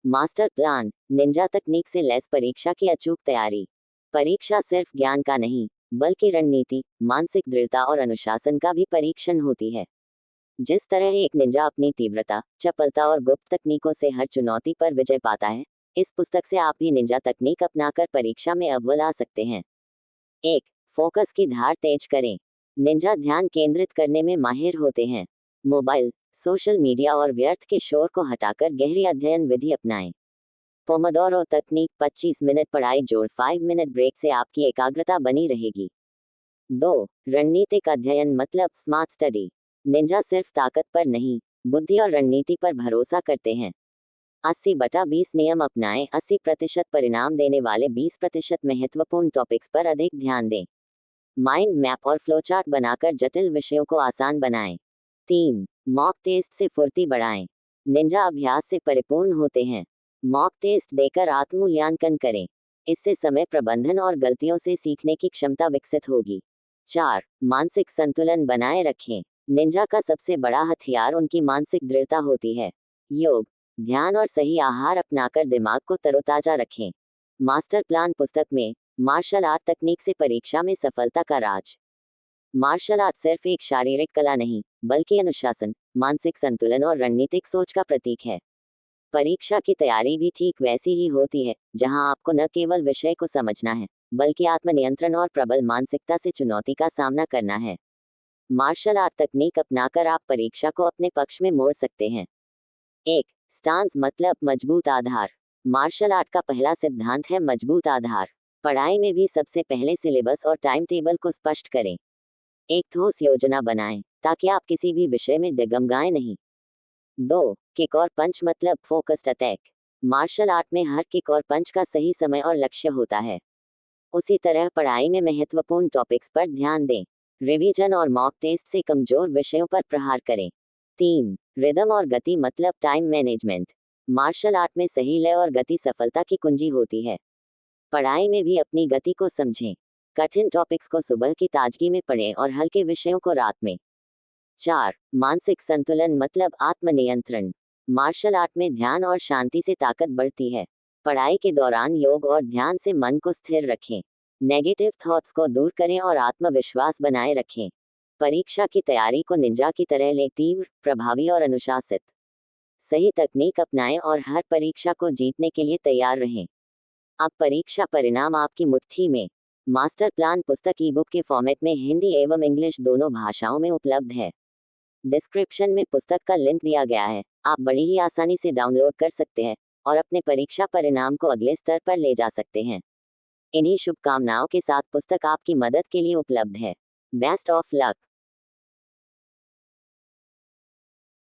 Master plan, Ninja तकनीक से lace परीक्षा की अचूक तैयारी। परीक्षा सिर्फ ज्ञान का नहीं, बल्कि रणनीति, मानसिक दृढ़ता और अनुशासन का भी परीक्षण होती है। जिस तरह एक निंजा अपनी तीव्रता, चपलता और गुप्त तकनीकों से हर चुनौती पर विजय पाता है, इस पुस्तक से आप भी निंजा तकनीक अपनाकर परीक्षा में अव्वल आ सकते हैं। 1. फोकस की धार तेज करें। निंजा ध्यान केंद्रित करने में माहिर होते हैं। मोबाइल, सोशल मीडिया और व्यर्थ के शोर को हटाकर गहरी अध्ययन विधि अपनाएं। पोमोडोरो तकनीक 25 मिनट पढ़ाई जोड़ 5 मिनट ब्रेक से आपकी एकाग्रता बनी रहेगी। 2. रणनीतिक अध्ययन मतलब स्मार्ट स्टडी। निंजा सिर्फ ताकत पर नहीं, बुद्धि और रणनीति पर भरोसा करते हैं। 80/20 नियम अपनाएं। 80% परिणाम देने वाले 20% महत्वपूर्ण टॉपिक्स पर अधिक ध्यान दें। माइंड मैप और फ्लोचार्ट बनाकर जटिल विषयों को आसान बनाएं। 3. मॉक टेस्ट से फुर्ती बढ़ाएं। निंजा अभ्यास से परिपूर्ण होते हैं। मॉक टेस्ट देकर आत्ममूल्यांकन करें। इससे समय प्रबंधन और गलतियों से सीखने की क्षमता विकसित होगी। 4. मानसिक संतुलन बनाए रखें। निंजा का सबसे बड़ा हथियार उनकी मानसिक दृढ़ता होती है। योग, ध्यान और सही आहार अपनाकर दिमाग को तरोताजा रखें। मास्टर प्लान पुस्तक में मार्शल आर्ट तकनीक से परीक्षा में सफलता का राज। मार्शल आर्ट सिर्फ एक शारीरिक कला नहीं, बल्कि अनुशासन, मानसिक संतुलन और रणनीतिक सोच का प्रतीक है। परीक्षा की तैयारी भी ठीक वैसी ही होती है, जहां आपको न केवल विषय को समझना है, बल्कि आत्मनियंत्रण और प्रबल मानसिकता से चुनौती का सामना करना है। मार्शल आर्ट तकनीक अपनाकर आप परीक्षा को अपने पक्ष में मोड़ सकते हैं। 1. स्टांस मतलब मजबूत आधार। मार्शल आर्ट का पहला सिद्धांत है मजबूत आधार। पढ़ाई में भी सबसे पहले सिलेबस और टाइम टेबल को स्पष्ट करें। एक ठोस योजना बनाएं, ताकि आप किसी भी विषय में डगमगाएं नहीं। 2. किक और पंच मतलब फोकस्ड अटैक। मार्शल आर्ट में हर किक और पंच का सही समय और लक्ष्य होता है। उसी तरह पढ़ाई में महत्वपूर्ण टॉपिक्स पर ध्यान दें। रिवीजन और मॉक टेस्ट से कमजोर विषयों पर प्रहार करें। 3. रिदम और गति मतलब टाइम मैनेजमेंट। मार्शल आर्ट में सही लय और गति सफलता की कुंजी होती है। पढ़ाई में भी अपनी गति को समझें। कठिन टॉपिक्स को सुबह की ताजगी में पढ़ें और हल्के विषयों को रात में। 4. मानसिक संतुलन मतलब आत्मनियंत्रण। मार्शल आर्ट में ध्यान और शांति से ताकत बढ़ती है। पढ़ाई के दौरान योग और ध्यान से मन को स्थिर रखें। नेगेटिव थॉट्स को दूर करें और आत्मविश्वास बनाए रखें। परीक्षा की तैयारी को निंजा की तरह लें, तीव्र, प्रभावी और अनुशासित। सही तकनीक अपनाएं और हर परीक्षा को जीतने के लिए तैयार रहें। अब परीक्षा परिणाम आपकी मुट्ठी में। मास्टर प्लान पुस्तक ई-बुक के फॉर्मेट में हिंदी एवं इंग्लिश दोनों भाषाओं में उपलब्ध है। डिस्क्रिप्शन में पुस्तक का लिंक दिया गया है। आप बड़ी ही आसानी से डाउनलोड कर सकते हैं और अपने परीक्षा परिणाम को अगले स्तर पर ले जा सकते हैं। इन्हीं शुभकामनाओं के साथ पुस्तक आपकी मदद के लिए उपलब्ध है। Best of luck.